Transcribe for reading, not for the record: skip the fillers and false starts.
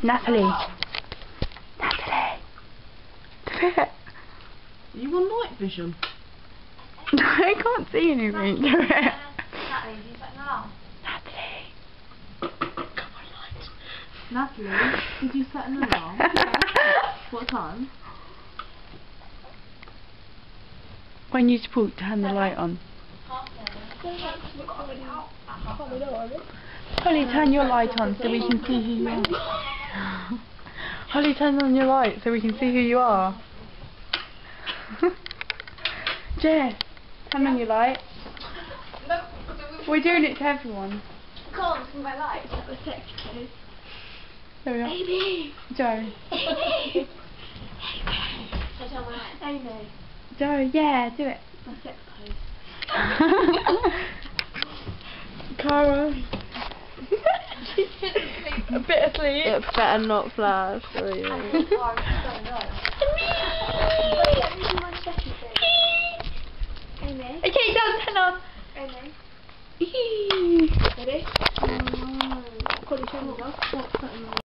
Natalie. Natalie. Do it. You want night vision? I can't see anything. Do it. Natalie, do you set an alarm? Natalie. Come on, light. Natalie, did you set an alarm? What time? When you talk, turn the light on. Holly, turn your light on so we can see who you are. Holly, turn on your light so we can see who you are. Jess, turn on your light. We're doing it to everyone. Come on, see my lights. That was sex clothes. There we are. Amy! Joe. Amy! I tell my lights. Amy. Joe, yeah, do it. My sex pose. Cara. A bit asleep. It better not flash. Or you. Amy. Okay, done, turn on. Amy. Ready? Probably show me